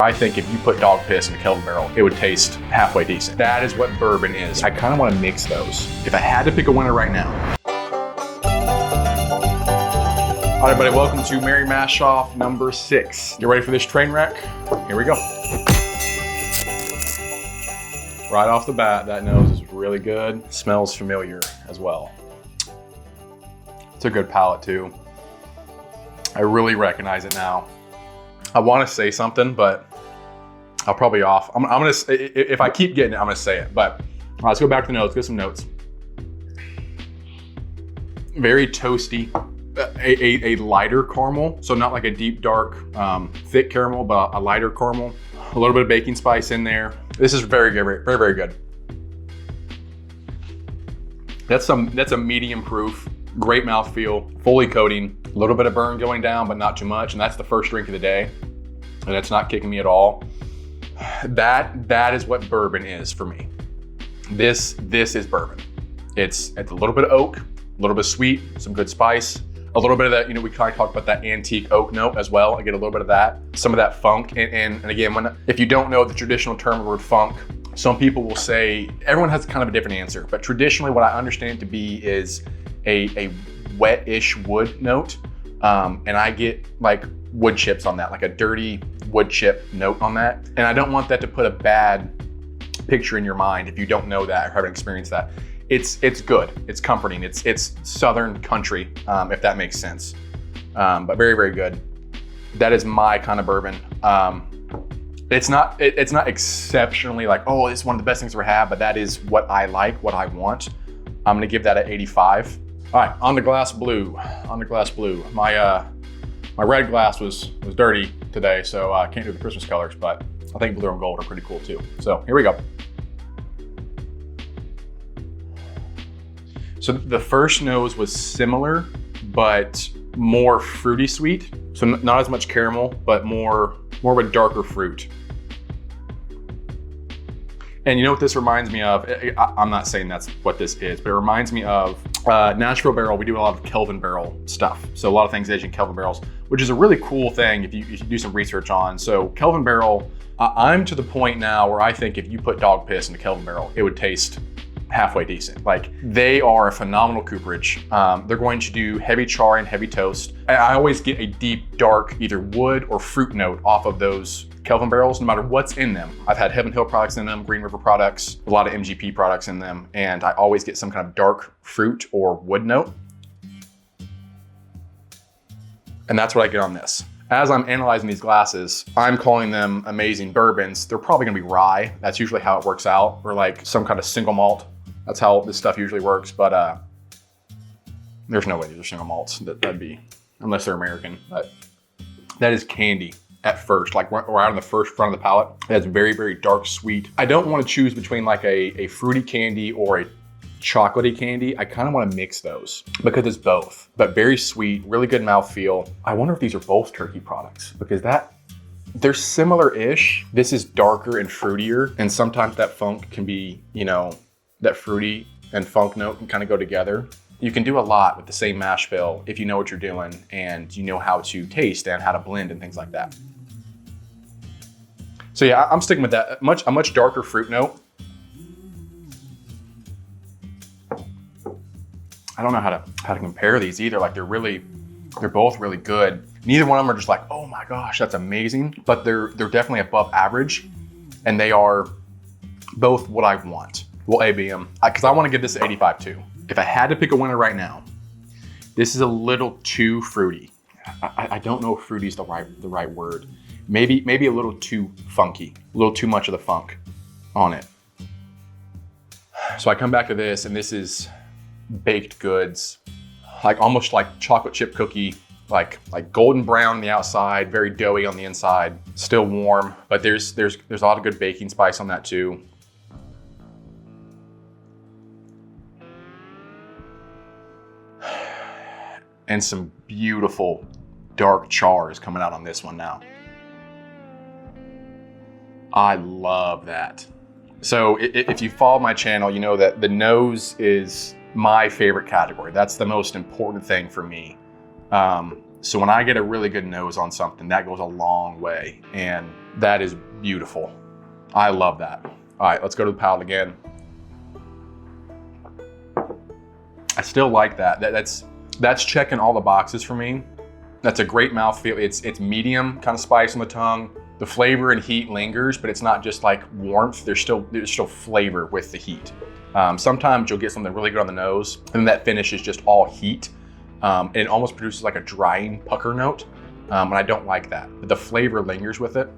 I think if you put dog piss in a Kelvin barrel, it would taste halfway decent. That is what bourbon is. I kind of want to mix those. If I had to pick a winner right now. All right, everybody, welcome to Mary Mash Off number 6. You ready for this train wreck? Here we go. Right off the bat, that nose is really good. Smells familiar as well. It's a good palate too. I really recognize it now. I want to say something, but I'll probably off. I'm gonna say, if I keep getting it, I'm gonna say it. But let's go back to the notes. Get some notes. Very toasty, a lighter caramel. So not like a deep, dark, thick caramel, but a lighter caramel. A little bit of baking spice in there. This is very good, very, very good. That's a medium proof. Great mouthfeel, fully coating, a little bit of burn going down, but not too much. And that's the first drink of the day. And it's not kicking me at all. That is what bourbon is for me. This is bourbon. It's a little bit of oak, a little bit of sweet, some good spice, a little bit of that, we kind of talked about that antique oak note as well. I get a little bit of that, some of that funk. And again, if you don't know the traditional term of the word funk, some people will say, everyone has kind of a different answer, but traditionally what I understand it to be is a wet-ish wood note. And I get like wood chips on that, like a dirty wood chip note on that. And I don't want that to put a bad picture in your mind if you don't know that or haven't experienced that. It's good, it's comforting, it's Southern country, if that makes sense. But very, very good. That is my kind of bourbon. It's not exceptionally like, oh, it's one of the best things we have, but that is what I like, what I want. I'm gonna give that an 85. All right, on the glass blue. My red glass was dirty today, so I can't do the Christmas colors, but I think blue and gold are pretty cool too. So here we go. So the first nose was similar, but more fruity sweet. So not as much caramel, but more of a darker fruit. And you know what this reminds me of? I'm not saying that's what this is, but it reminds me of Nashville barrel. We do a lot of Kelvin barrel stuff. So a lot of things aged in Kelvin barrels, which is a really cool thing if you do some research on. So Kelvin barrel, I'm to the point now where I think if you put dog piss in a Kelvin barrel, it would taste halfway decent. Like, they are a phenomenal cooperage. They're going to do heavy char and heavy toast. I always get a deep, dark, either wood or fruit note off of those Kelvin barrels, no matter what's in them. I've had Heaven Hill products in them, Green River products, a lot of MGP products in them, and I always get some kind of dark fruit or wood note. And that's what I get on this. As I'm analyzing these glasses, I'm calling them amazing bourbons. They're probably gonna be rye. That's usually how it works out, or like some kind of single malt. That's how this stuff usually works, but there's no way these are single malts. That'd be, unless they're American, but that is candy at first, like right on the first front of the palate. That's very, very dark sweet. I don't want to choose between like a fruity candy or a chocolatey candy. I kind of want to mix those because it's both, but very sweet, really good mouthfeel. I wonder if these are both turkey products because they're similar-ish. This is darker and fruitier, and sometimes that funk can be, that fruity and funk note can kind of go together. You can do a lot with the same mash bill if you know what you're doing and you know how to taste and how to blend and things like that. So yeah, I'm sticking with that. A much darker fruit note. I don't know how to compare these either. Like they're both really good. Neither one of them are just like, oh my gosh, that's amazing. But they're definitely above average, and they are both what I want. We'll AB them because I want to give this an 85 too. If I had to pick a winner right now, this is a little too fruity. I don't know if fruity is the right word. Maybe a little too funky, a little too much of the funk on it. So I come back to this, and this is baked goods, like almost like chocolate chip cookie, like golden brown on the outside, very doughy on the inside, still warm, but there's a lot of good baking spice on that too. And some beautiful dark chars coming out on this one now. I love that. So if you follow my channel, you know that the nose is my favorite category. That's the most important thing for me. So when I get a really good nose on something, that goes a long way. And That is beautiful. I love that. All right, let's go to the palate again. I still like that. That's checking all the boxes for me. That's a great mouthfeel. It's medium kind of spice on the tongue. The flavor and heat lingers, but it's not just like warmth. There's still flavor with the heat. Sometimes you'll get something really good on the nose, and that finish is just all heat. And it almost produces like a drying pucker note, and I don't like that. But the flavor lingers with it.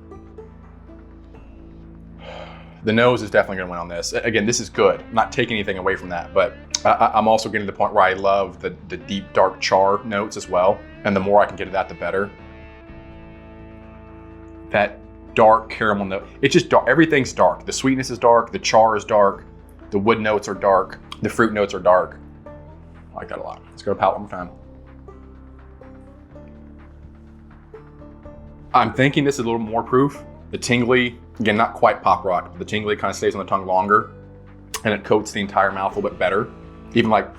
The nose is definitely gonna win on this. Again, this is good. I'm not taking anything away from that, but I'm also getting to the point where I love the deep, dark char notes as well. And the more I can get of that, the better. That dark caramel note, it's just dark. Everything's dark. The sweetness is dark, the char is dark, the wood notes are dark, the fruit notes are dark. I like that a lot. Let's go to palate one more time. I'm thinking this is a little more proof. The tingly, again, not quite pop rock, but the tingly kind of stays on the tongue longer and it coats the entire mouth a little bit better. Even like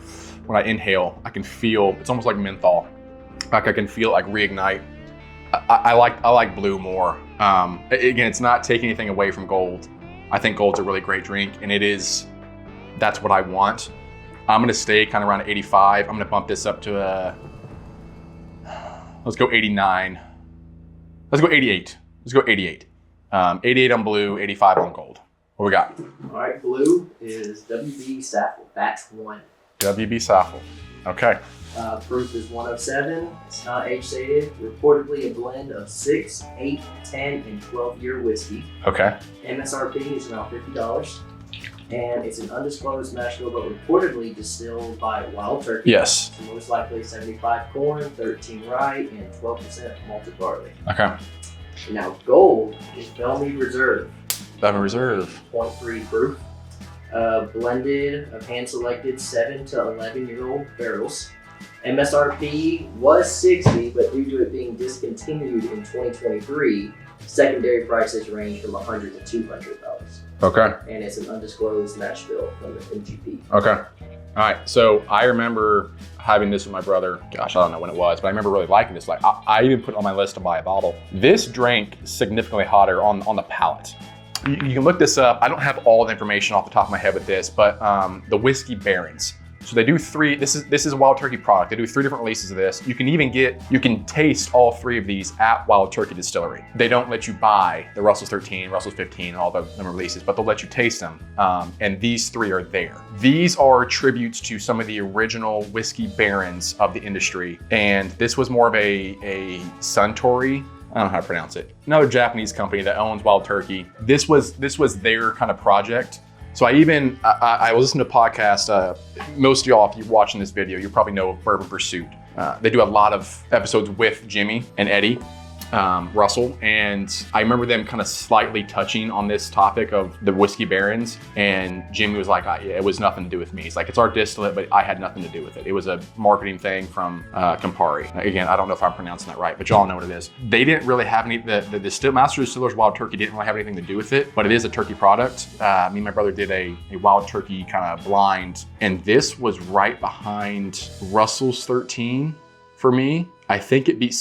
when I inhale, I can feel, it's almost like menthol. Like I can feel it like reignite. I like blue more. Again, it's not taking anything away from gold. I think gold's a really great drink, and that's what I want. I'm gonna stay kind of around 85. I'm gonna bump this up to let's go 89. Let's go 88. Let's go 88. 88 on blue, 85 on gold. What we got? All right, blue is WB Saffel, batch 1. WB Saffel. Okay. Proof is 107. It's not age stated. Reportedly a blend of 6, 8, 10, and 12-year whiskey. Okay. MSRP is around $50. And it's an undisclosed mash bill, but reportedly distilled by Wild Turkey. Yes. So most likely 75 corn, 13 rye, and 12% malted barley. Okay. Now gold is Belle Meade Reserve. Belle Meade Reserve. 0.3 proof. Blended of hand-selected 7 to 11-year-old barrels. MSRP was 60, but due to it being discontinued in 2023, secondary prices range from $100 to $200. Okay. And it's an undisclosed mash bill from the MGP. Okay. All right. So I remember having this with my brother. Gosh, I don't know when it was, but I remember really liking this. Like I even put it on my list to buy a bottle. This drink is significantly hotter on the palate. You can look this up. I don't have all the information off the top of my head with this, but the Whiskey Barons. So they do 3, this is a Wild Turkey product. They do 3 different releases of this. You can taste all 3 of these at Wild Turkey Distillery. They don't let you buy the Russell's 13, Russell's 15, all the releases, but they'll let you taste them. And these 3 are there. These are tributes to some of the original Whiskey Barons of the industry. And this was more of a Suntory, I don't know how to pronounce it, another Japanese company that owns Wild Turkey. This was their kind of project. So I listened to a podcast, most of y'all, if you're watching this video, you probably know of Bourbon Pursuit. They do a lot of episodes with Jimmy and Eddie Russell, and I remember them kind of slightly touching on this topic of the Whiskey Barons, and Jimmy was like, it was nothing to do with me. He's like, it's our distillate, but I had nothing to do with it. It was a marketing thing from Campari. Again, I don't know if I'm pronouncing that right, but y'all know what it is. They didn't really have any, the Master Distillers Wild Turkey didn't really have anything to do with it, but it is a turkey product. Me and my brother did a Wild Turkey kind of blind, and this was right behind Russell's 13 for me. I think it beat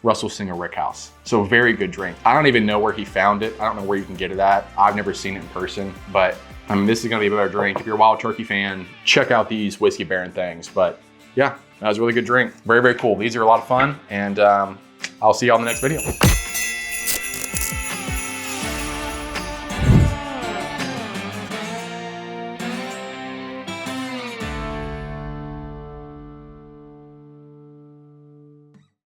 Russell's Single Rick House. So very good drink. I don't even know where he found it. I don't know where you can get it at. I've never seen it in person, but I mean, this is gonna be a better drink. If you're a Wild Turkey fan, check out these Whiskey Baron things. But yeah, that was a really good drink. Very, very cool. These are a lot of fun, and I'll see y'all in the next video.